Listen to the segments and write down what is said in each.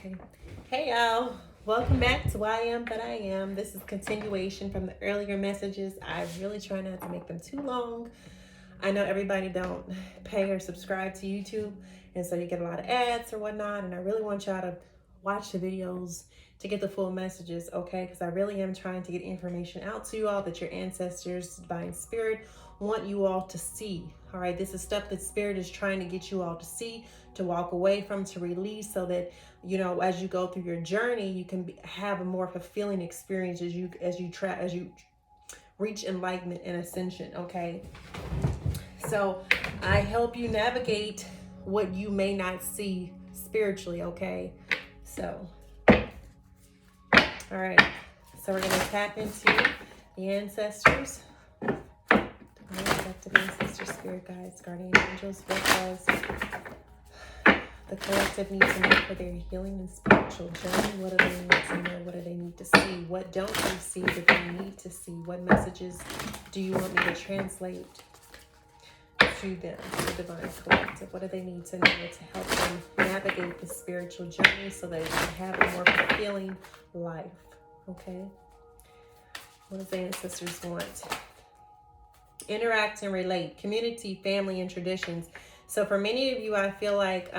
Okay. Hey y'all. Welcome back to I Am But I Am. This is continuation from the earlier messages. I really try not to make them too long. I know everybody don't pay or subscribe to YouTube, and so you get a lot of ads or whatnot, and I really want y'all to watch the videos to get the full messages, okay? Because I really am trying to get information out to you all that your ancestors, divine spirit, want you all to see. All right, this is stuff that spirit is trying to get you all to see, to walk away from, to release, so that as you go through your journey, you can have a more fulfilling experience as you reach enlightenment and ascension. Okay, so I help you navigate what you may not see spiritually. Okay, so all right, so we're gonna tap into the ancestors. Effective ancestors, spirit guides, guardian angels. What does the collective need to know for their healing and spiritual journey? What do they need to know? What do they need to see? What don't they see that they need to see? What messages do you want me to translate to them, to the divine collective? What do they need to know to help them navigate the spiritual journey so that they can have a more fulfilling life? Okay. What does the ancestors want? Interact and relate, community, family, and traditions. So for many of you, I feel like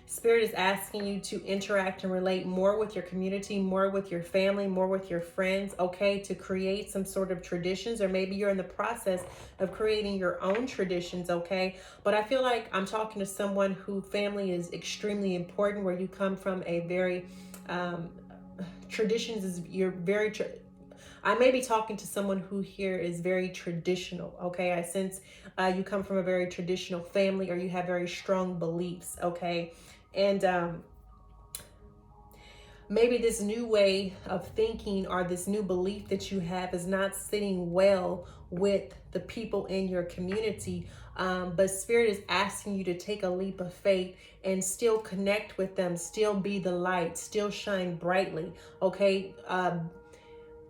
Spirit is asking you to interact and relate more with your community, more with your family, more with your friends, okay, to create some sort of traditions, or maybe you're in the process of creating your own traditions, okay? But I feel like I'm talking to someone who family is extremely important, where you come from a very, traditions is, you're very, I may be talking to someone who here is very traditional, okay? I sense you come from a very traditional family, or you have very strong beliefs, okay? And maybe this new way of thinking or this new belief that you have is not sitting well with the people in your community. But Spirit is asking you to take a leap of faith and still connect with them, still be the light, still shine brightly, okay?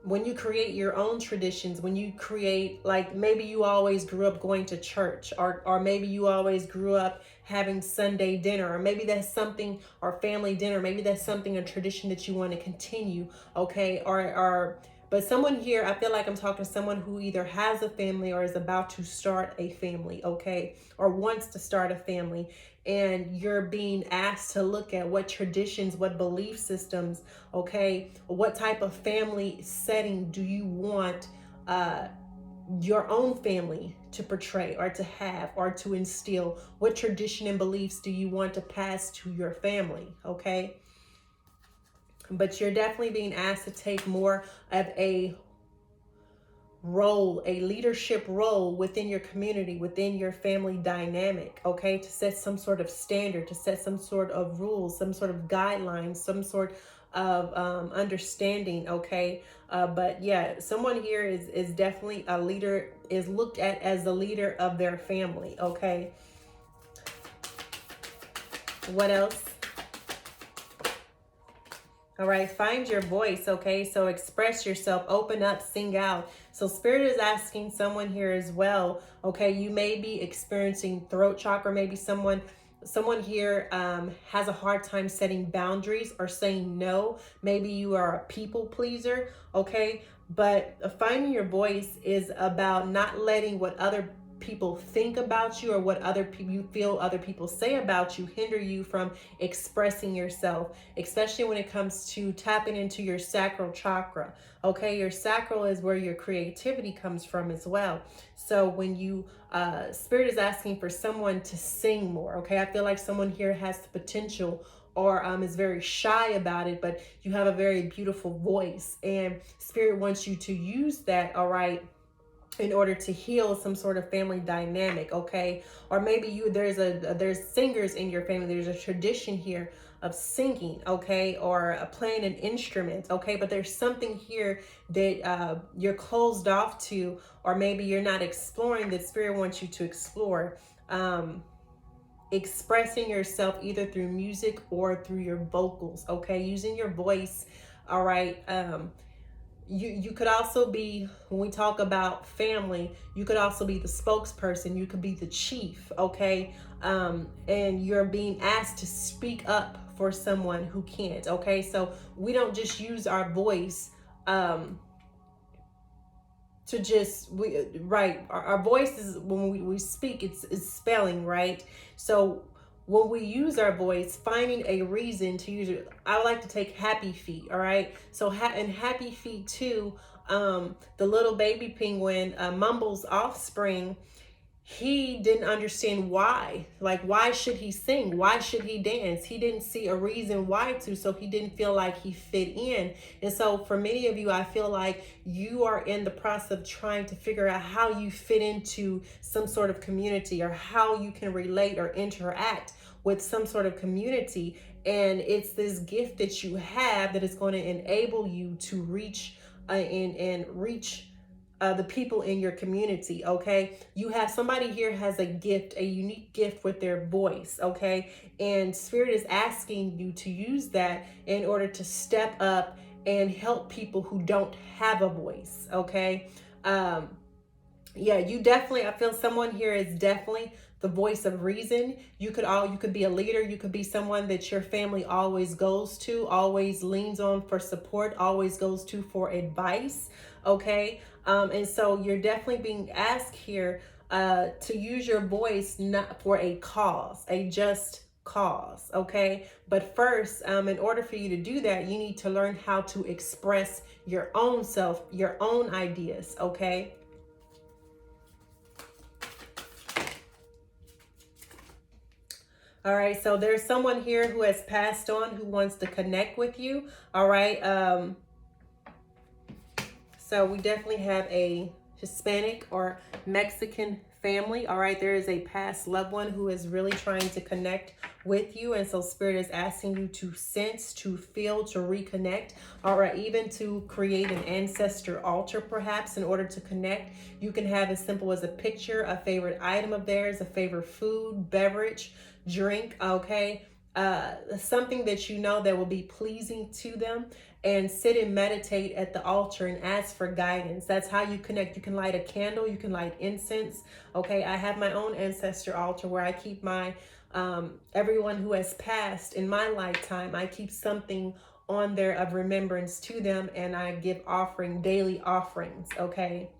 When you create your own traditions, when you create, like maybe you always grew up going to church, or maybe you always grew up having Sunday dinner, or maybe that's something, or family dinner, maybe that's something, a tradition that you want to continue, okay? But someone here, I feel like I'm talking to someone who either has a family or is about to start a family, okay? Or wants to start a family. And you're being asked to look at what traditions, what belief systems, okay? What type of family setting do you want your own family to portray, or to have, or to instill? What tradition and beliefs do you want to pass to your family, okay? But you're definitely being asked to take more of a role, a leadership role within your community, within your family dynamic, okay? To set some sort of standard, to set some sort of rules, some sort of guidelines, some sort of understanding, okay? But yeah, someone here is definitely a leader, is looked at as the leader of their family, okay? What else? All right, find your voice, okay? So express yourself, open up, sing out. So Spirit is asking someone here as well, okay? You may be experiencing throat chakra. Maybe someone here has a hard time setting boundaries or saying no. Maybe you are a people pleaser, okay? But finding your voice is about not letting what other people think about you, or what other people you feel other people say about you, hinder you from expressing yourself, especially when it comes to tapping into your sacral chakra, okay? Your sacral is where your creativity comes from as well. So when you Spirit is asking for someone to sing more, okay? I feel like someone here has the potential, or is very shy about it, but you have a very beautiful voice, and Spirit wants you to use that, all right, in order to heal some sort of family dynamic, okay? Or maybe there's singers in your family. There's a tradition here of singing, okay? Or playing an instrument, okay? But there's something here that you're closed off to, or maybe you're not exploring, that Spirit wants you to explore. Expressing yourself either through music or through your vocals, okay? Using your voice, all right? You could also be, when we talk about family, you could also be the spokesperson. You could be the chief, okay? And you're being asked to speak up for someone who can't. Okay, so we don't just use our voice to just right, our voice is, when we speak, it's spelling, right? So when we use our voice, finding a reason to use it. I like to take Happy Feet. All right, so in Happy Feet 2, the little baby penguin, Mumble's offspring, he didn't understand why. Like, why should he sing? Why should he dance? He didn't see a reason why to, so he didn't feel like he fit in. And so for many of you, I feel like you are in the process of trying to figure out how you fit into some sort of community, or how you can relate or interact with some sort of community. And it's this gift that you have that is going to enable you to reach and reach the people in your community. Okay, you have somebody here has a gift, a unique gift with their voice. Okay, and Spirit is asking you to use that in order to step up and help people who don't have a voice. Okay, yeah, you definitely, I feel someone here is definitely the voice of reason. You could be a leader. You could be someone that your family always goes to, always leans on for support, always goes to for advice. Okay, and so you're definitely being asked here to use your voice, not for a cause, a just cause. Okay, but first, in order for you to do that, you need to learn how to express your own self, your own ideas. Okay. All right, so there's someone here who has passed on who wants to connect with you. All right, so we definitely have a Hispanic or Mexican family. All right, there is a past loved one who is really trying to connect with you. And so Spirit is asking you to sense, to feel, to reconnect, or even to create an ancestor altar, perhaps, in order to connect. You can have as simple as a picture, a favorite item of theirs, a favorite food, beverage, drink, okay? Something that you know that will be pleasing to them, and sit and meditate at the altar and ask for guidance. That's how you connect. You can light a candle, you can light incense. Okay, I have my own ancestor altar where I keep my everyone who has passed in my lifetime. I keep something on there of remembrance to them, and I give daily offerings, okay,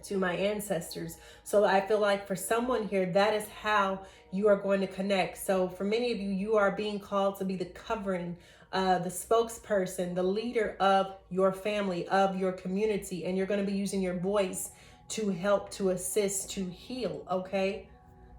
to my ancestors. So I feel like for someone here, that is how you are going to connect. So for many of you, you are being called to be the covering, the spokesperson, the leader of your family, of your community, and you're going to be using your voice to help, to assist, to heal. Okay.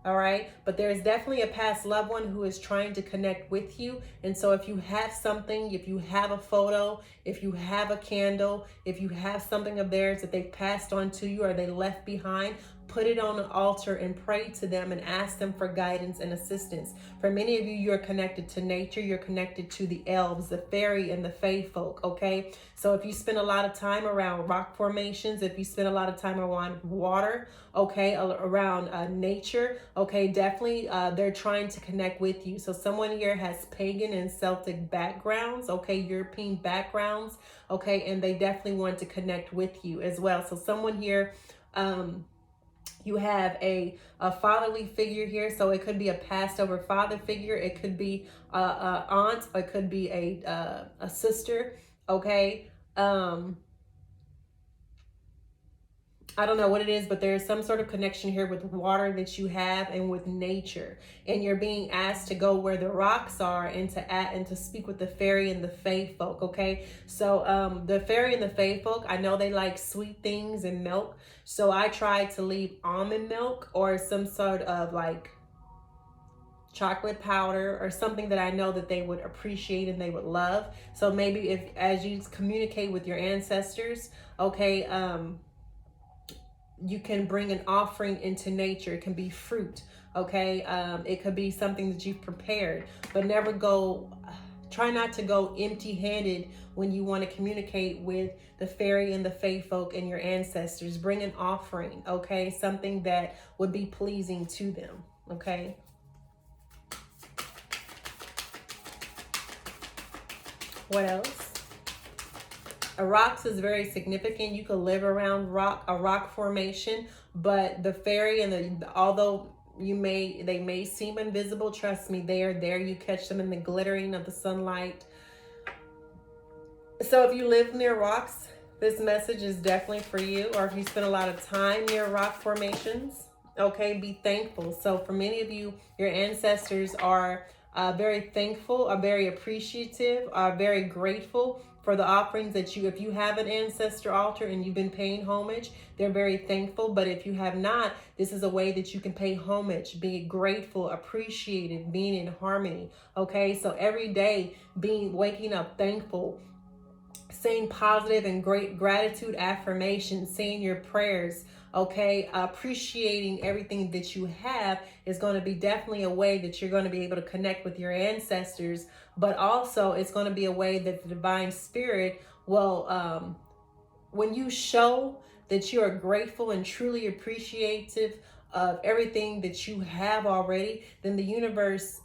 All right, but there's definitely a past loved one who is trying to connect with you. And so if you have something, if you have a photo, if you have a candle, if you have something of theirs that they've passed on to you or they left behind, put it on an altar and pray to them and ask them for guidance and assistance. For many of you, you're connected to nature. You're connected to the elves, the fairy, and the fae folk, okay? So if you spend a lot of time around rock formations, if you spend a lot of time around water, okay, around nature, okay, definitely they're trying to connect with you. So someone here has pagan and Celtic backgrounds, okay, European backgrounds, okay, and they definitely want to connect with you as well. So someone here, you have a fatherly figure here. So it could be a passed over father figure. It could be a aunt. It could be a sister. Okay. I don't know what it is, but there's some sort of connection here with water that you have and with nature. And you're being asked to go where the rocks are and to speak with the fairy and the fae folk, okay? So the fairy and the fae folk, I know they like sweet things and milk. So I tried to leave almond milk or some sort of like chocolate powder or something that I know that they would appreciate and they would love. So maybe if, as you communicate with your ancestors, okay, you can bring an offering into nature. It can be fruit, okay? It could be something that you've prepared, but try not to go empty-handed when you want to communicate with the fairy and the fae folk and your ancestors. Bring an offering, okay? Something that would be pleasing to them, okay? What else? Rocks is very significant. You could live around a rock formation, but the fairy and although they may seem invisible. Trust me, they are there. You catch them in the glittering of the sunlight. So if you live near rocks, this message is definitely for you. Or if you spend a lot of time near rock formations, okay, be thankful. So for many of you, your ancestors are very thankful, are very appreciative, are very grateful for the offerings that if you have an ancestor altar and you've been paying homage, they're very thankful. But if you have not, this is a way that you can pay homage, be grateful, appreciative, being in harmony. Okay, so every day waking up thankful, saying positive and great gratitude affirmations, saying your prayers, okay, appreciating everything that you have is going to be definitely a way that you're going to be able to connect with your ancestors. But also it's going to be a way that the divine spirit will, when you show that you are grateful and truly appreciative of everything that you have already, then the universe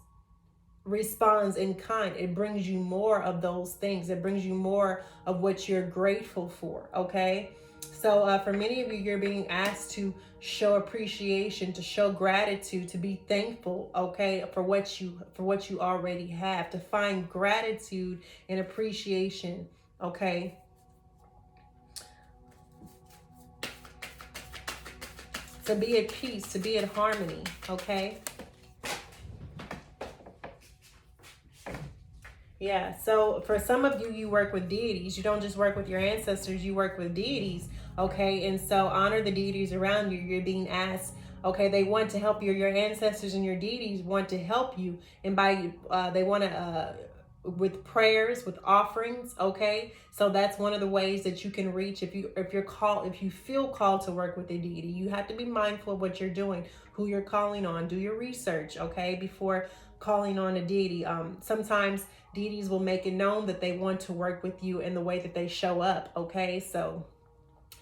responds in kind. It brings you more of those things. It brings you more of what you're grateful for. Okay, so for many of you, you're being asked to show appreciation, to show gratitude, to be thankful, okay, for what you already have, to find gratitude and appreciation. Okay, to be at peace, to be in harmony. Okay. Yeah, so for some of you, you work with deities. You don't just work with your ancestors, you work with deities, okay? And so honor the deities around you. You're being asked, okay, they want to help you. Your ancestors and your deities want to help you. And they want to, with prayers, with offerings, okay? So that's one of the ways that you can reach if you feel called to work with a deity. You have to be mindful of what you're doing, who you're calling on. Do your research, okay, before calling on a deity. Sometimes deities will make it known that they want to work with you in the way that they show up, okay? So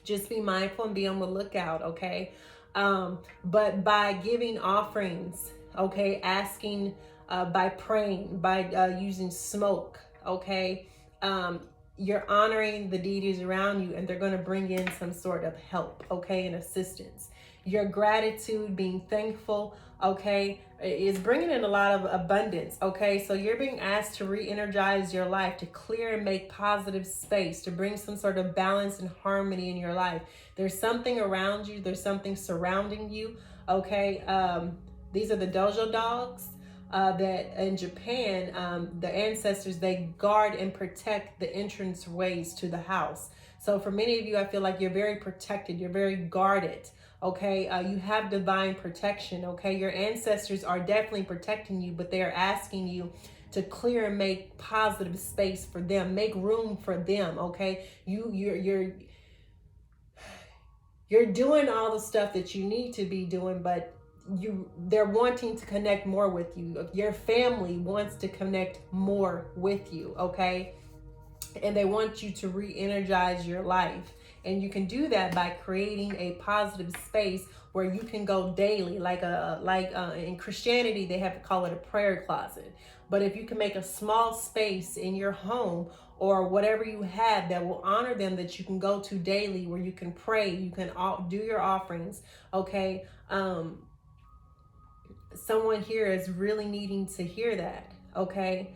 just be mindful and be on the lookout, okay? But by giving offerings, okay, asking, by praying, by using smoke, okay, you're honoring the deities around you, and they're going to bring in some sort of help, okay, and assistance. Your gratitude, being thankful, okay, is bringing in a lot of abundance, okay? So you're being asked to re-energize your life, to clear and make positive space, to bring some sort of balance and harmony in your life. There's something around you. There's something surrounding you, okay? These are the dojo dogs. That in Japan, the ancestors, they guard and protect the entrance ways to the house. So for many of you, I feel like you're very protected. You're very guarded. Okay, you have divine protection. Okay, your ancestors are definitely protecting you, but they are asking you to clear and make positive space for them. Make room for them. Okay, you're doing all the stuff that you need to be doing, but they're wanting to connect more with you. Your family wants to connect more with you, okay? And they want you to re-energize your life. And you can do that by creating a positive space where you can go daily, like in Christianity, they have to call it a prayer closet. But if you can make a small space in your home or whatever you have that will honor them, that you can go to daily, where you can pray, you can do your offerings, okay? Someone here is really needing to hear that, okay?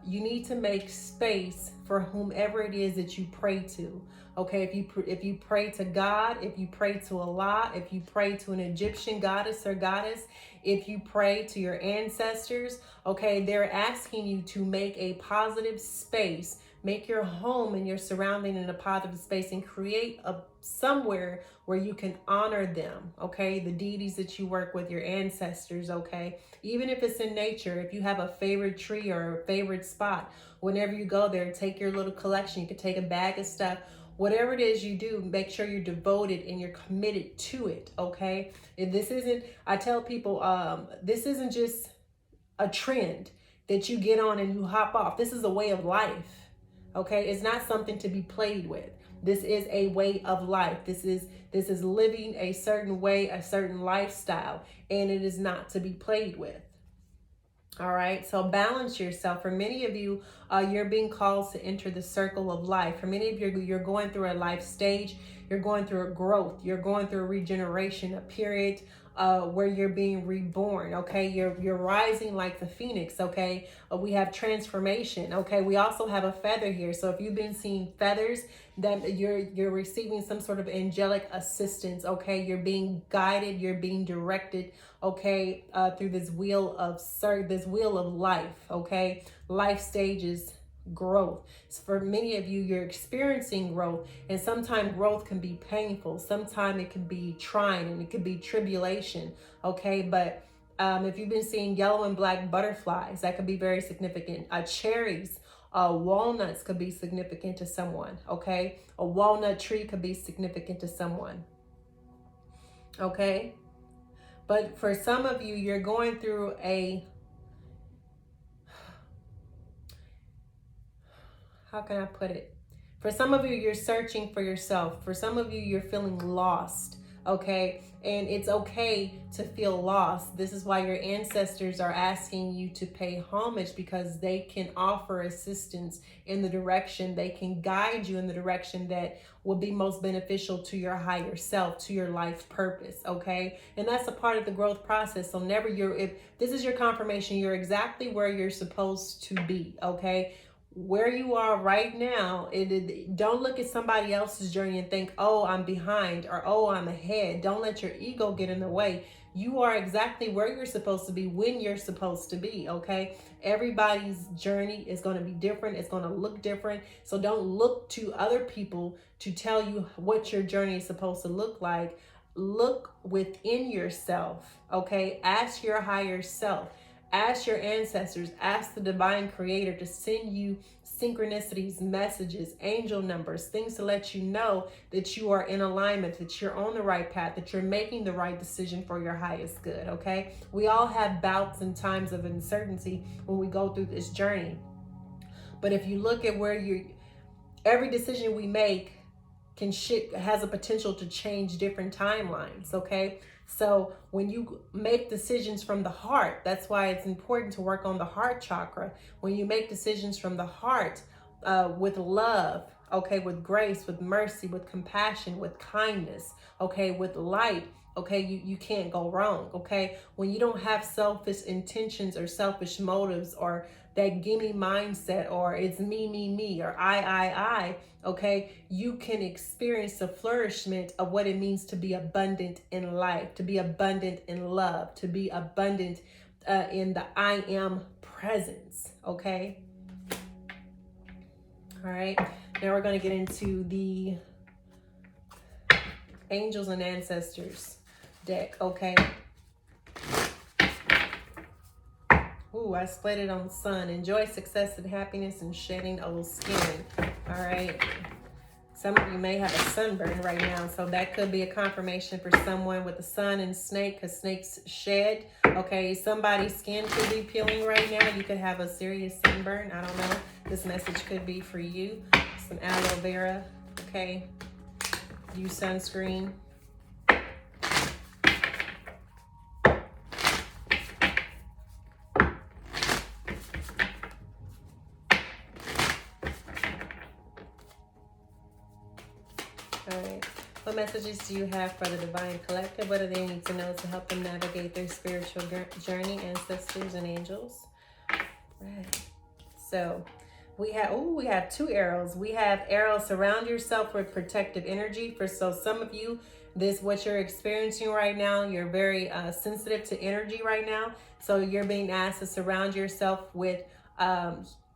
You need to make space for whomever it is that you pray to, okay? If you pray to God, if you pray to Allah, if you pray to an Egyptian goddess or goddess, if you pray to your ancestors, okay, they're asking you to make a positive space, make your home and your surrounding in a positive space, and create somewhere where you can honor them, okay? The deities that you work with, your ancestors, okay? Even if it's in nature, if you have a favorite tree or a favorite spot, whenever you go there, take your little collection. You can take a bag of stuff. Whatever it is you do, make sure you're devoted and you're committed to it, okay? And this isn't, I tell people, this isn't just a trend that you get on and you hop off. This is a way of life, okay? It's not something to be played with. This is a way of life. This is living a certain way, a certain lifestyle, and it is not to be played with. All right, so balance yourself. For many of you, you're being called to enter the circle of life. For many of you, you're going through a life stage. You're going through a growth. You're going through a regeneration, a period where you're being reborn. Okay, you're rising like the phoenix. Okay, we have transformation. Okay, we also have a feather here. So if you've been seeing feathers, that you're receiving some sort of angelic assistance. Okay, you're being guided, you're being directed. Okay, through this wheel of life. Okay, life stages, growth. So for many of you, you're experiencing growth, and sometimes growth can be painful, sometimes it can be trying, and it could be tribulation. Okay, but if you've been seeing yellow and black butterflies, that could be very significant. Cherries, walnuts could be significant to someone. Okay, a walnut tree could be significant to someone. Okay, but for some of you, you're going through how can I put it? For some of you, you're searching for yourself. For some of you, you're feeling lost. Okay, and it's okay to feel lost. This is why your ancestors are asking you to pay homage, because they can offer assistance in the direction, they can guide you in the direction that will be most beneficial to your higher self, to your life purpose. Okay, and that's a part of the growth process. So never, if this is your confirmation, you're exactly where you're supposed to be. Okay, where you are right now. Don't look at somebody else's journey and think, oh, I'm behind, or oh, I'm ahead. Don't let your ego get in the way. You are exactly where you're supposed to be when you're supposed to be. Okay, everybody's journey is going to be different, it's going to look different. So don't look to other people to tell you what your journey is supposed to look like. Look within yourself. Okay, ask your higher self. Ask your ancestors, ask the divine creator to send you synchronicities, messages, angel numbers, things to let you know that you are in alignment, that you're on the right path, that you're making the right decision for your highest good. Okay, we all have bouts and times of uncertainty when we go through this journey. But if you look at where every decision we make has a potential to change different timelines. Okay, so when you make decisions from the heart, that's why it's important to work on the heart chakra. When you make decisions from the heart, with love, okay, with grace, with mercy, with compassion, with kindness, okay, with light, okay, you can't go wrong. Okay, when you don't have selfish intentions or selfish motives, or that gimme mindset, or it's me, or I, okay, you can experience the flourishment of what it means to be abundant in life, to be abundant in love, to be abundant in the I am presence. Okay, all right, now we're going to get into the angels and ancestors deck. Okay, ooh, I split it on the sun. Enjoy success and happiness and shedding old skin. All right. Some of you may have a sunburn right now, so that could be a confirmation for someone with the sun and snake, because snakes shed. Okay, somebody's skin could be peeling right now. You could have a serious sunburn. I don't know. This message could be for you. Some aloe vera. Okay. Use sunscreen. All right. What messages do you have for the Divine Collective? What do they need to know to help them navigate their spiritual journey, ancestors and angels? Right. So we have two arrows. We have arrows, surround yourself with protective energy. So some of you, what you're experiencing right now, you're very sensitive to energy right now. So you're being asked to surround yourself with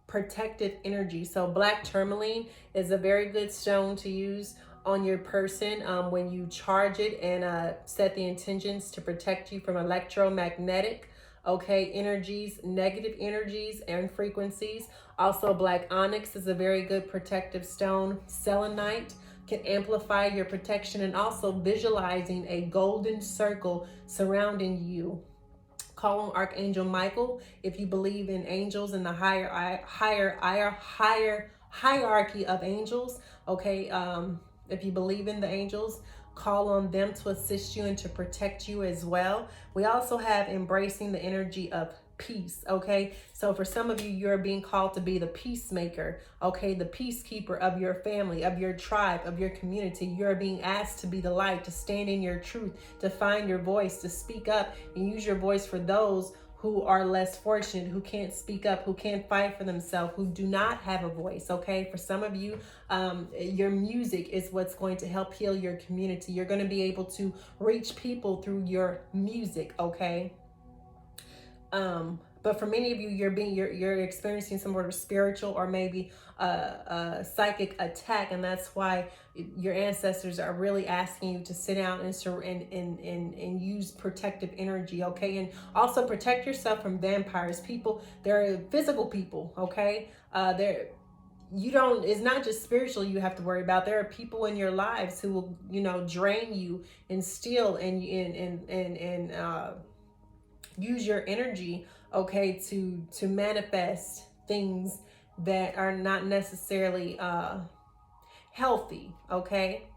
protective energy. So black tourmaline is a very good stone to use on your person when you charge it and set the intentions to protect you from electromagnetic, okay, energies, negative energies and frequencies. Also, black onyx is a very good protective stone. Selenite can amplify your protection, and also visualizing a golden circle surrounding you. Call on Archangel Michael if you believe in angels and the higher hierarchy of angels. Okay, if you believe in the angels, call on them to assist you and to protect you as well. We also have embracing the energy of peace, okay? So for some of you, you're being called to be the peacemaker, okay? The peacekeeper of your family, of your tribe, of your community. You're being asked to be the light, to stand in your truth, to find your voice, to speak up and use your voice for those who are less fortunate, who can't speak up, who can't fight for themselves, who do not have a voice, okay? For some of you, your music is what's going to help heal your community. You're going to be able to reach people through your music, okay? But for many of you, you're experiencing some sort of spiritual or maybe a psychic attack, and that's why your ancestors are really asking you to sit down and use protective energy, okay? And also protect yourself from vampires. People, they're physical people, okay? It's not just spiritual you have to worry about. There are people in your lives who will, drain you and steal and use your energy, okay, to manifest things that are not necessarily healthy, okay?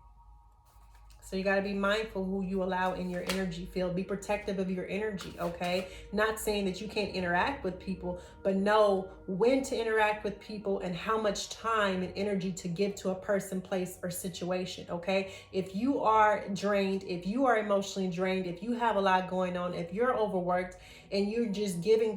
So you got to be mindful who you allow in your energy field. Be protective of your energy, okay? Not saying that you can't interact with people, but know when to interact with people and how much time and energy to give to a person, place, or situation, okay? If you are drained, if you are emotionally drained, if you have a lot going on, if you're overworked and you're just giving,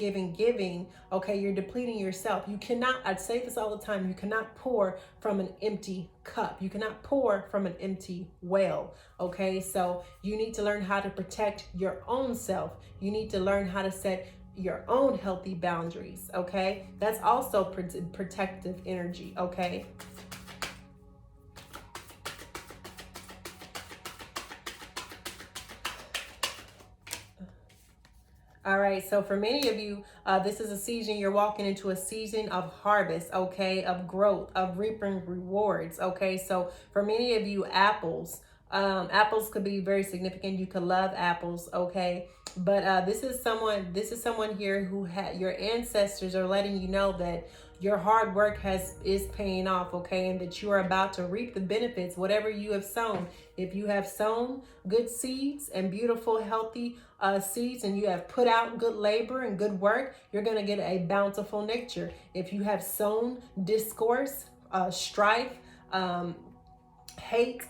okay, you're depleting yourself. You cannot, I say this all the time, you cannot pour from an empty cup. You cannot pour from an empty well, okay? So you need to learn how to protect your own self. You need to learn how to set your own healthy boundaries, okay? That's also protective energy, okay? All right, so for many of you, this is a season, you're walking into a season of harvest, okay, of growth, of reaping rewards, okay? So for many of you, apples could be very significant. You could love apples, okay? But this is someone here who had, your ancestors are letting you know that your hard work is paying off, okay? And that you are about to reap the benefits, whatever you have sown. If you have sown good seeds and beautiful, healthy seeds, and you have put out good labor and good work, you're going to get a bountiful nature. If you have sown discourse, strife, hate,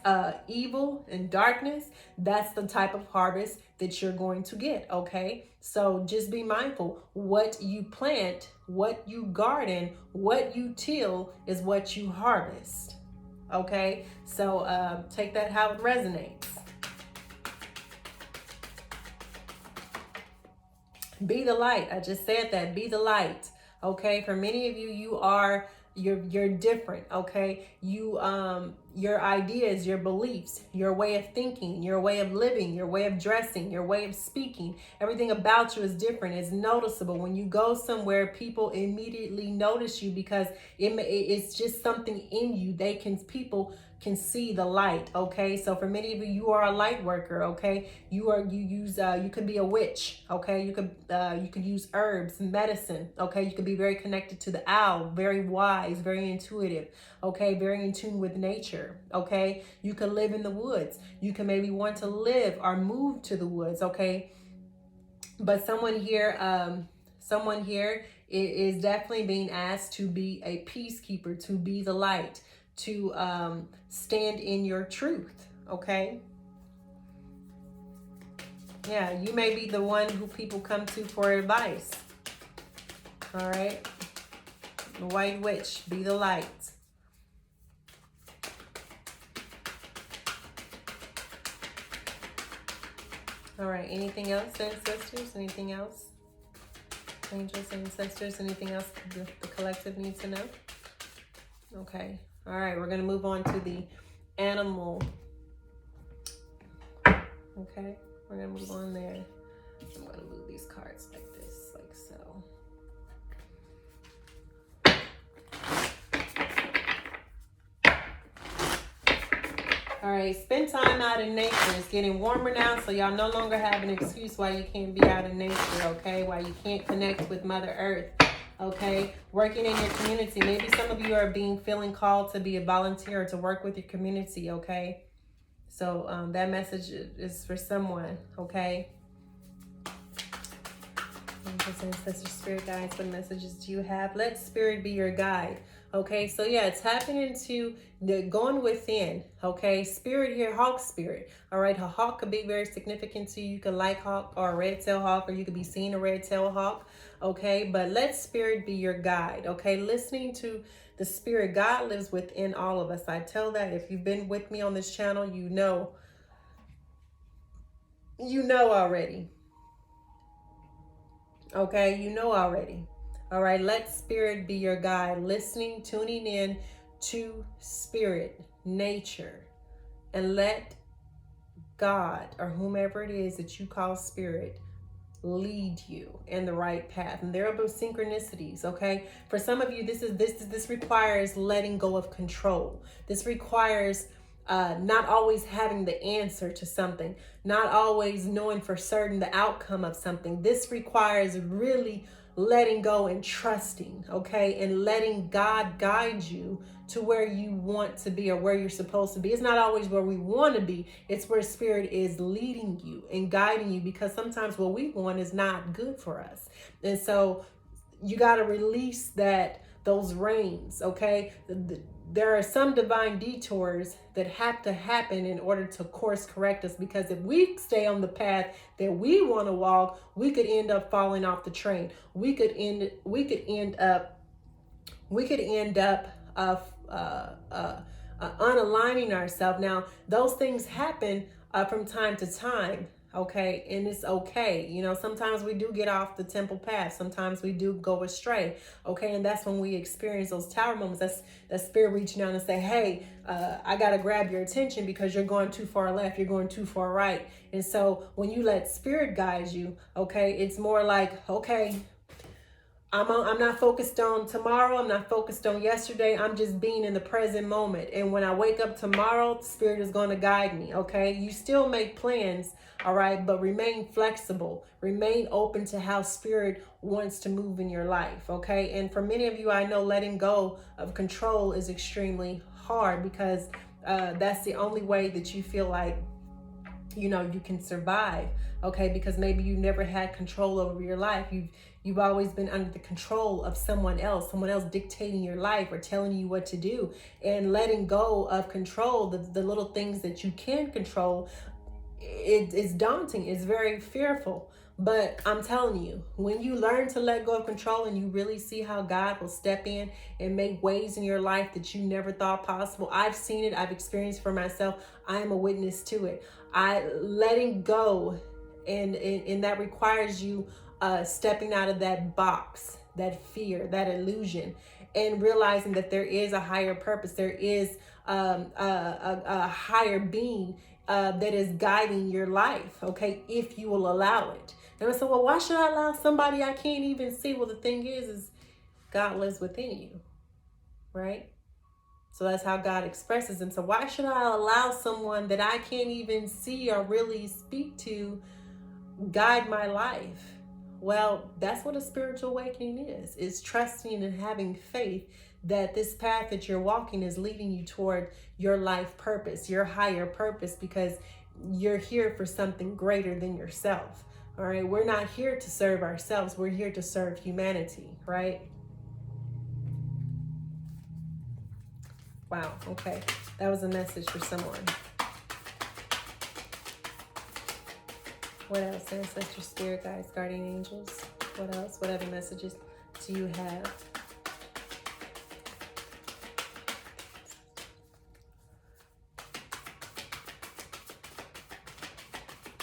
evil, and darkness, that's the type of harvest that you're going to get, okay? So just be mindful. What you plant, what you garden, what you till is what you harvest, okay? So take that how it resonates. Be the light. I just said that. Be the light. Okay. For many of you, you're different. Okay. Your ideas, your beliefs, your way of thinking, your way of living, your way of dressing, your way of speaking, everything about you is different. It's noticeable. When you go somewhere, people immediately notice you because it's just something in you. People can see the light, okay? So for many of you are a light worker, okay? You could be a witch, okay? You could use herbs, medicine, okay? You could be very connected to the owl, very wise, very intuitive, okay? Very in tune with nature, okay? You could live in the woods. You can maybe want to live or move to the woods, okay? But someone here is definitely being asked to be a peacekeeper, to be the light, to stand in your truth, okay? Yeah, you may be the one who people come to for advice, all right? The white witch, be the light. All right, anything else, ancestors? Anything else? Angels, ancestors, anything else the collective needs to know? Okay. All right, we're going to move on to the animal. Okay, we're going to move on there. I'm going to move these cards like this, like so. All right, spend time out in nature. It's getting warmer now, so y'all no longer have an excuse why you can't be out in nature, okay? Why you can't connect with Mother Earth. Okay, working in your community. Maybe some of you are feeling called to be a volunteer or to work with your community, okay? So that message is for someone, okay? Angels, ancestors, spirit guides, what messages do you have? Let spirit be your guide. Okay, so yeah, it's happening to the going within. Okay, spirit here, hawk spirit. All right, a hawk could be very significant to you. You could like hawk or a red tail hawk, or you could be seeing a red tail hawk. Okay, but let spirit be your guide. Okay, listening to the spirit, God lives within all of us. I tell that if you've been with me on this channel, you know already. Okay, you know already. All right, let spirit be your guide. Listening, tuning in to spirit, nature, and let God or whomever it is that you call spirit lead you in the right path. And there are those synchronicities. Okay, for some of you, this requires letting go of control. This requires not always having the answer to something, not always knowing for certain the outcome of something. This requires really letting go and trusting, okay, and letting God guide you to where you want to be or where you're supposed to be. It's not always where we want to be. It's where spirit is leading you and guiding you, because sometimes what we want is not good for us. And so you got to release those reins, okay? There are some divine detours that have to happen in order to course correct us, because if we stay on the path that we want to walk, we could end up falling off the train. We could end up unaligning ourselves. Now, those things happen from time to time, okay, and it's okay. You know, sometimes we do get off the temple path. Sometimes we do go astray, okay, and that's when we experience those tower moments. That's spirit reaching out and say, hey, I got to grab your attention because you're going too far left, you're going too far right. And so when you let spirit guide you, okay, it's more like, okay, I'm not focused on tomorrow. I'm not focused on yesterday. I'm just being in the present moment. And when I wake up tomorrow, spirit is going to guide me. Okay. You still make plans. All right. But remain flexible. Remain open to how spirit wants to move in your life. Okay. And for many of you, I know letting go of control is extremely hard, because that's the only way that you feel like, you know, you can survive. Okay, because maybe you never had control over your life. You've always been under the control of someone else dictating your life or telling you what to do. And letting go of control, the little things that you can control, it's daunting. It's very fearful. But I'm telling you, when you learn to let go of control and you really see how God will step in and make ways in your life that you never thought possible. I've seen it. I've experienced for myself. I am a witness to it. Letting go, and that requires you stepping out of that box, that fear, that illusion, and realizing that there is a higher purpose. There is a higher being that is guiding your life, okay, if you will allow it. And I said, well, why should I allow somebody I can't even see? Well, the thing is God lives within you, right? So that's how God expresses him. So why should I allow someone that I can't even see or really speak to guide my life? Well, that's what a spiritual awakening is. It's trusting and having faith that this path that you're walking is leading you toward your life purpose, your higher purpose, because you're here for something greater than yourself. All right. We're not here to serve ourselves. We're here to serve humanity. Right. Wow. Okay. That was a message for someone. What else? Ancestors, spirit guides, guardian angels. What else? What other messages do you have?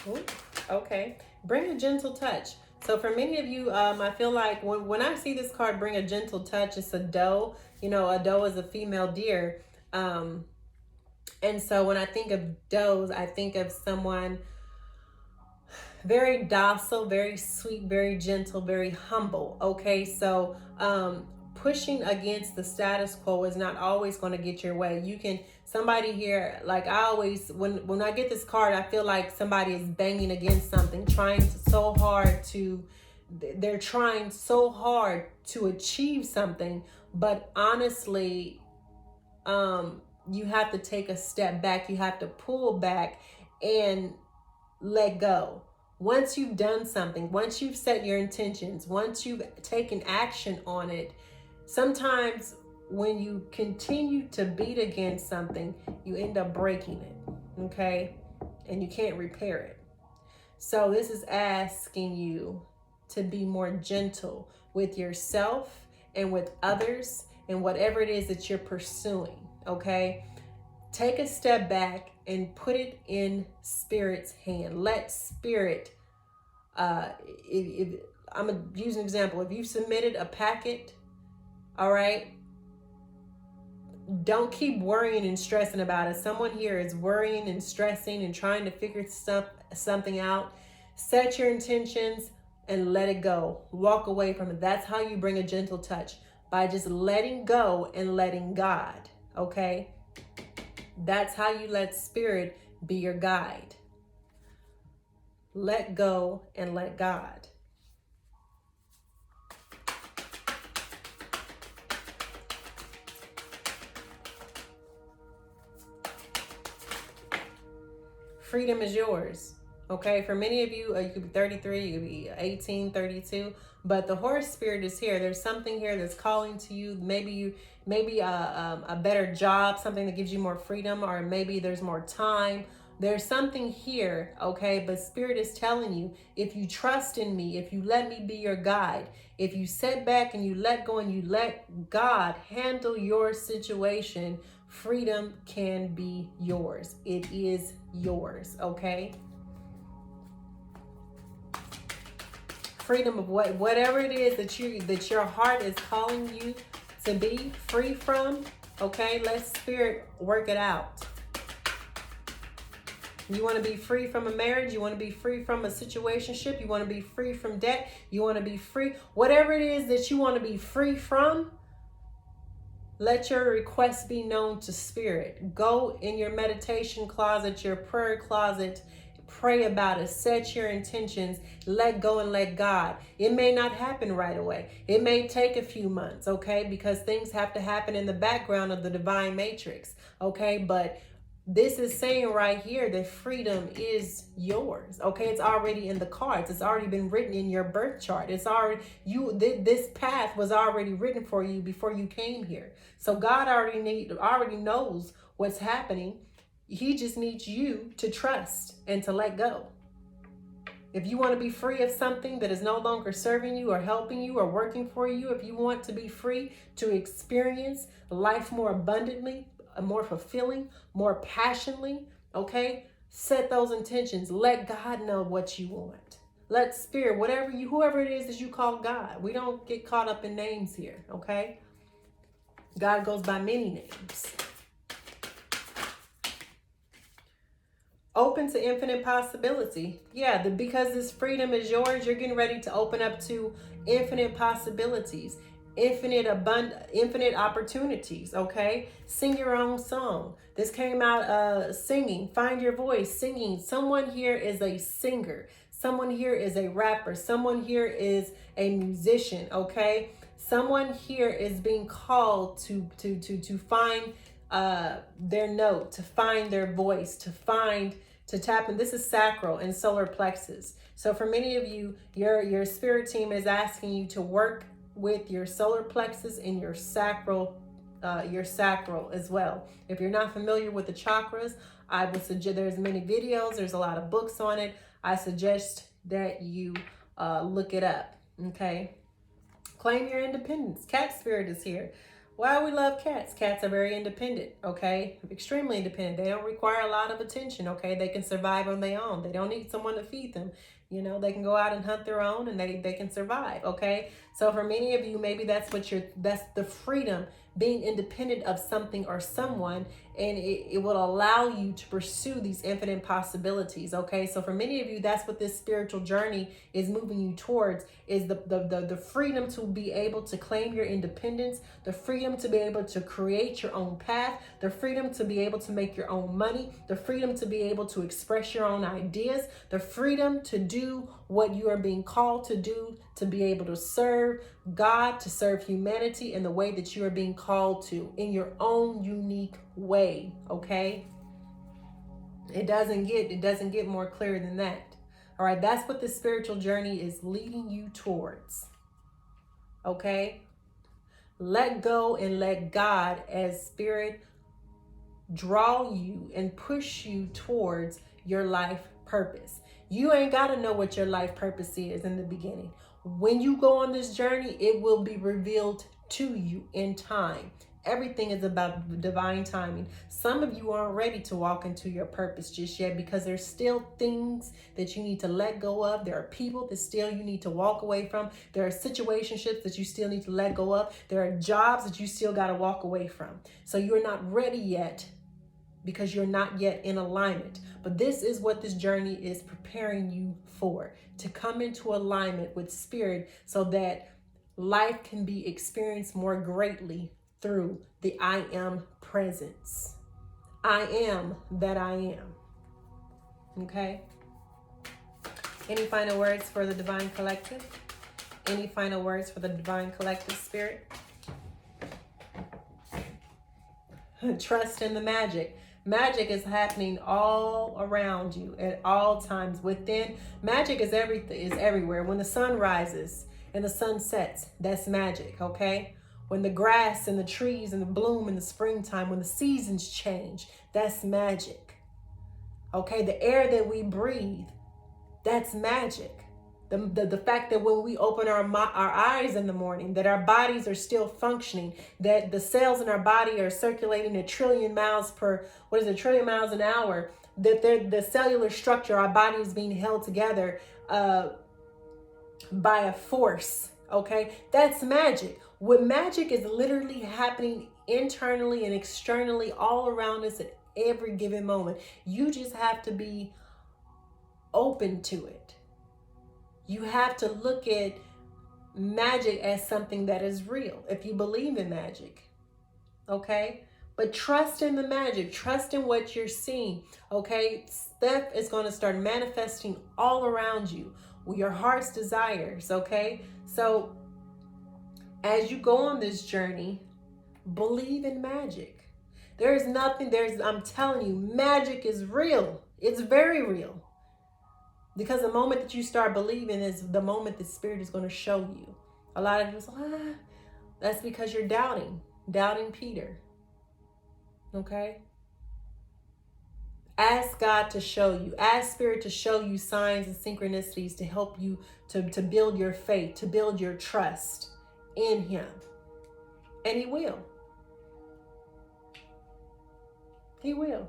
Ooh, okay. Bring a gentle touch. So for many of you, I feel like when I see this card, bring a gentle touch, it's a doe. You know, a doe is a female deer. And so when I think of does, I think of someone very docile, very sweet, very gentle, very humble. Okay, so pushing against the status quo is not always going to get your way. Somebody here, like I always, when I get this card, I feel like somebody is banging against something, they're trying so hard to achieve something, but honestly, you have to take a step back. You have to pull back and let go. once you've done something, once you've set your intentions, once you've taken action on it, sometimes when you continue to beat against something, you end up breaking it, okay? And you can't repair it. So this is asking you to be more gentle with yourself and with others and whatever it is that you're pursuing, okay? Take a step back and put it in Spirit's hand. Let Spirit, if I'm going to use an example. If you submitted a packet, all right, don't keep worrying and stressing about it. Someone here is worrying and stressing and trying to figure something out. Set your intentions and let it go. Walk away from it. That's how you bring a gentle touch, by just letting go and letting God, okay? That's how you let Spirit be your guide. Let go and let God. Freedom is yours. Okay, for many of you, you could be 33, you could be 18, 32, but the horse spirit is here. There's something here that's calling to you. Maybe a better job, something that gives you more freedom, or maybe there's more time. There's something here, okay? But Spirit is telling you, if you trust in me, if you let me be your guide, if you sit back and you let go and you let God handle your situation, freedom can be yours. It is yours, okay? Freedom of whatever it is that your heart is calling you to be free from, okay? Let Spirit work it out. You want to be free from a marriage, you want to be free from a situationship, you want to be free from debt, you want to be free, whatever it is that you want to be free from, let your request be known to Spirit. Go in your meditation closet, your prayer closet, pray about it, set your intentions, let go and let God. It may not happen right away. It may take a few months, okay? Because things have to happen in the background of the divine matrix, okay? But this is saying right here that freedom is yours, okay? It's already in the cards. It's already been written in your birth chart. It's already, this path was already written for you before you came here. So God already knows what's happening. He just needs you to trust and to let go. If you want to be free of something that is no longer serving you or helping you or working for you, if you want to be free to experience life more abundantly, more fulfilling, more passionately, okay? Set those intentions. Let God know what you want. Let Spirit, whoever it is that you call God. We don't get caught up in names here, okay? God goes by many names. Open to infinite possibility. Yeah, because this freedom is yours, you're getting ready to open up to infinite possibilities, infinite opportunities, okay? Sing your own song. This came out singing. Find your voice, singing. Someone here is a singer. Someone here is a rapper. Someone here is a musician, okay? Someone here is being called to find their note, to find their voice, to tap in. This is sacral and solar plexus. So for many of you, your spirit team is asking you to work with your solar plexus and your sacral as well. If you're not familiar with the chakras, I would suggest, there's many videos, there's a lot of books on it. I suggest that you look it up, okay? Claim your independence. Cat spirit is here. Why we love cats? Cats are very independent, okay? Extremely independent. They don't require a lot of attention, okay? They can survive on their own. They don't need someone to feed them. You know, they can go out and hunt their own and they can survive, okay? So for many of you, maybe that's the freedom, being independent of something or someone, and it will allow you to pursue these infinite possibilities, okay? So for many of you, that's what this spiritual journey is moving you towards, is the freedom to be able to claim your independence, the freedom to be able to create your own path, the freedom to be able to make your own money, the freedom to be able to express your own ideas, the freedom to do what you are being called to do, to be able to serve God, to serve humanity in the way that you are being called to, in your own unique way, okay? It doesn't get more clear than that, All right, that's what the spiritual journey is leading you towards. Okay? Let go and let God as spirit draw you and push you towards your life purpose. You ain't got to know what your life purpose is in the beginning. When you go on this journey, it will be revealed to you in time. Everything is about divine timing. Some of you aren't ready to walk into your purpose just yet because there's still things that you need to let go of. There are people that still you need to walk away from. There are situationships that you still need to let go of. There are jobs that you still got to walk away from. So you're not ready yet because you're not yet in alignment. But this is what this journey is preparing you for, to come into alignment with spirit so that life can be experienced more greatly through the I am presence. I am that I am. Okay? Any final words for the Divine Collective? Any final words for the Divine Collective Spirit? Trust in the magic. Magic is happening all around you at all times. Within, magic is everything, is everywhere. When the sun rises and the sun sets, that's magic, okay? When the grass and the trees and the bloom in the springtime, when the seasons change, that's magic. Okay, the air that we breathe, that's magic. The fact that when we open our eyes in the morning, that our bodies are still functioning, that the cells in our body are circulating a trillion miles an hour, that the cellular structure, our body is being held together by a force, okay? That's magic. What magic is literally happening internally and externally all around us at every given moment. You just have to be open to it. You have to look at magic as something that is real, if you believe in magic, okay? But trust in the magic, trust in what you're seeing, okay? Stuff is going to start manifesting all around you with your heart's desires, okay? So as you go on this journey, believe in magic. I'm telling you, magic is real. It's very real. Because the moment that you start believing is the moment the Spirit is going to show you. A lot of you say, that's because you're doubting Peter. Okay? Ask God to show you. Ask Spirit to show you signs and synchronicities to help you to build your faith, to build your trust in Him. And He will. He will.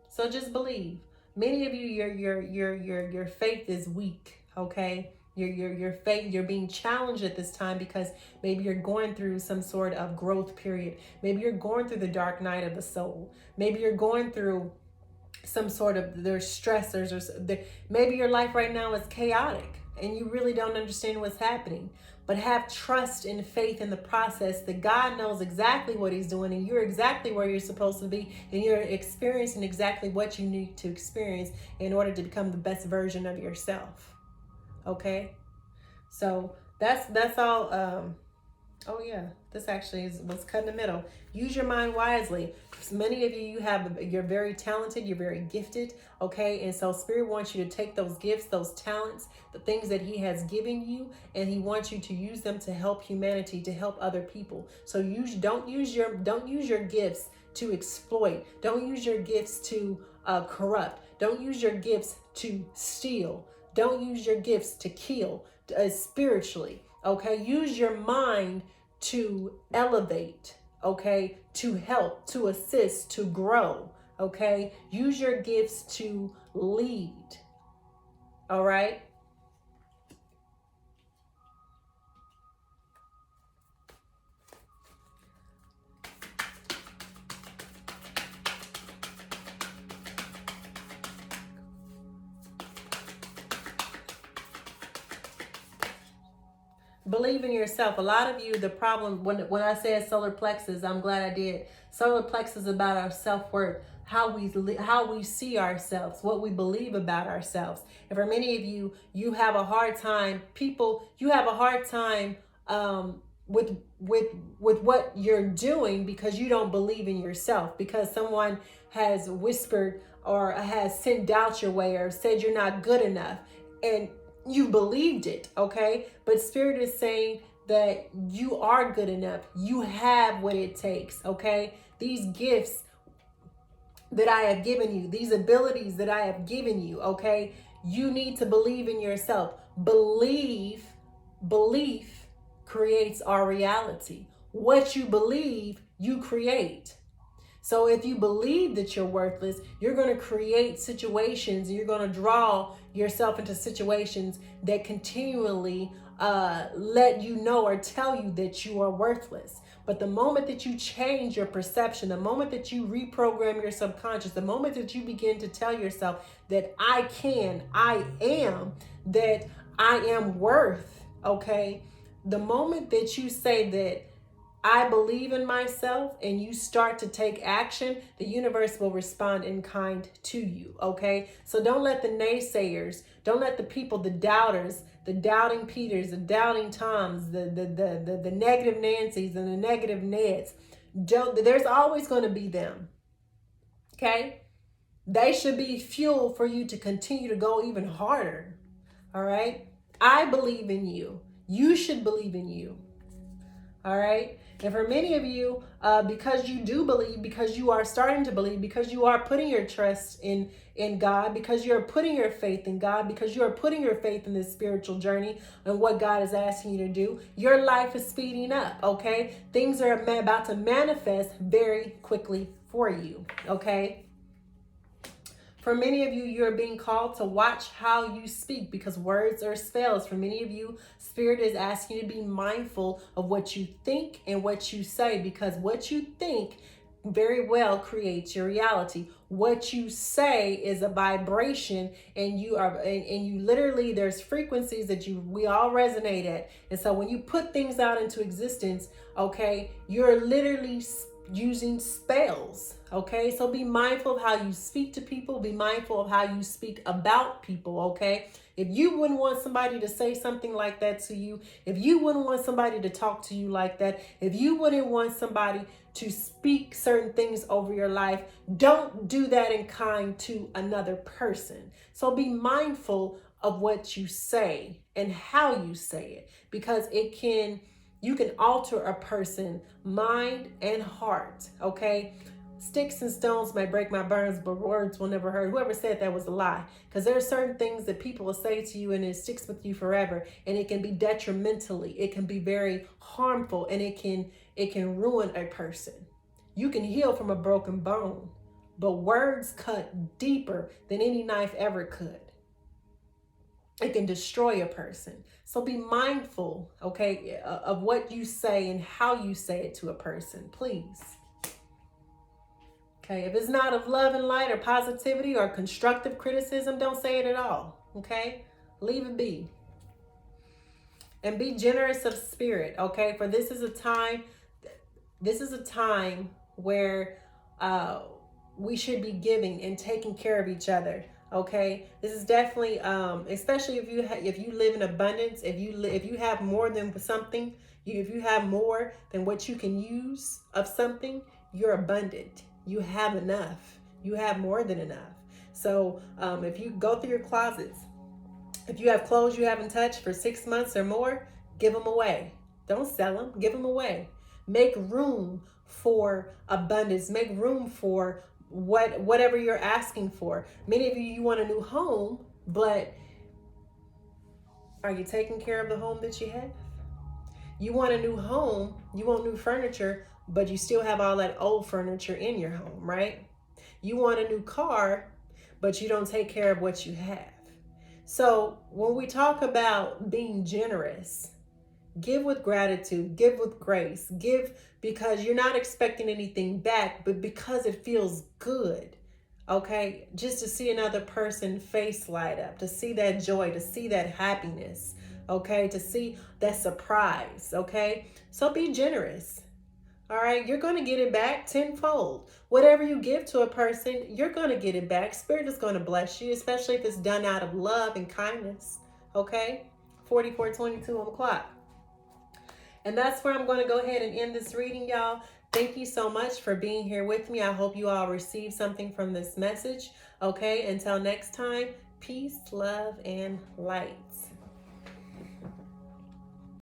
So just believe. Many of you, your faith is weak, okay? Your faith, you're being challenged at this time because maybe you're going through some sort of growth period. Maybe you're going through the dark night of the soul. Maybe you're going through some sort of, there's stressors, or maybe your life right now is chaotic and you really don't understand what's happening. But have trust and faith in the process that God knows exactly what He's doing and you're exactly where you're supposed to be and you're experiencing exactly what you need to experience in order to become the best version of yourself. Okay? So that's all. Oh yeah, this actually was cut in the middle. Use your mind wisely. Many of you're very talented, you're very gifted, okay? And so Spirit wants you to take those gifts, those talents, the things that He has given you, and He wants you to use them to help humanity, to help other people. So don't use your gifts to exploit. Don't use your gifts to corrupt. Don't use your gifts to steal. Don't use your gifts to kill spiritually. Okay, use your mind to elevate, okay, to help, to assist, to grow, okay? Use your gifts to lead, all right? Believe in yourself. A lot of you, the problem, when I said solar plexus, I'm glad I did. Solar plexus is about our self-worth, how we see ourselves, what we believe about ourselves. And for many of you, you have a hard time, with what you're doing because you don't believe in yourself, because someone has whispered or has sent doubt your way or said you're not good enough. and you believed it, okay? But Spirit is saying that you are good enough. You have what it takes, okay? These gifts that I have given you, these abilities that I have given you, okay? You need to believe in yourself. Belief creates our reality. What you believe, you create. So if you believe that you're worthless, you're going to create situations, you're going to draw yourself into situations that continually let you know or tell you that you are worthless. But the moment that you change your perception, the moment that you reprogram your subconscious, the moment that you begin to tell yourself that I am, that I am worth, okay? The moment that you say that I believe in myself and you start to take action, the universe will respond in kind to you, okay? So don't let the naysayers, don't let the people, the doubters, the doubting Peters, the doubting Toms, the negative Nancys and the negative Neds, there's always going to be them, okay? They should be fuel for you to continue to go even harder, all right? I believe in you. You should believe in you. All right. And for many of you, because you do believe, because you are starting to believe, because you are putting your trust in God, because you're putting your faith in God, because you are putting your faith in this spiritual journey and what God is asking you to do, your life is speeding up. Okay. Things are about to manifest very quickly for you. Okay. For many of you, you're being called to watch how you speak because words are spells. For many of you, Spirit is asking you to be mindful of what you think and what you say, because what you think very well creates your reality. What you say is a vibration, and you are, and you literally, there's frequencies that we all resonate at. And so when you put things out into existence, okay, you're literally using spells. Okay, so be mindful of how you speak to people. Be mindful of how you speak about people. Okay, if you wouldn't want somebody to say something like that to you, if you wouldn't want somebody to talk to you like that, if you wouldn't want somebody to speak certain things over your life, don't do that in kind to another person. So be mindful of what you say and how you say it, because you can alter a person's mind and heart. Okay. Sticks and stones may break my bones, but words will never hurt. Whoever said that was a lie, because there are certain things that people will say to you and it sticks with you forever, and it can be detrimentally. It can be very harmful, and it can ruin a person. You can heal from a broken bone, but words cut deeper than any knife ever could. It can destroy a person. So be mindful, okay, of what you say and how you say it to a person, please. Okay, if it's not of love and light or positivity or constructive criticism, don't say it at all. Okay, leave it be. And be generous of spirit. Okay, for this is a time where we should be giving and taking care of each other. Okay, this is definitely, especially if you live in abundance, if you have more than something, if you have more than what you can use of something, you're abundant. You have enough. You have more than enough. So if you go through your closets, if you have clothes you haven't touched for 6 months or more, give them away. Don't sell them. Give them away. Make room for abundance. Make room for whatever you're asking for. Many of you want a new home, but are you taking care of the home that you have? You want a new home, you want new furniture, but you still have all that old furniture in your home, right? You want a new car, but you don't take care of what you have. So when we talk about being generous, give with gratitude, give with grace, give because you're not expecting anything back, but because it feels good. Okay, just to see another person's face light up, to see that joy, to see that happiness, okay, to see that surprise, okay? So be generous, all right? You're going to get it back tenfold. Whatever you give to a person, you're going to get it back. Spirit is going to bless you, especially if it's done out of love and kindness, okay? 44:22 on the clock. And that's where I'm going to go ahead and end this reading, y'all. Thank you so much for being here with me. I hope you all received something from this message. Okay, until next time, Peace, love, and light.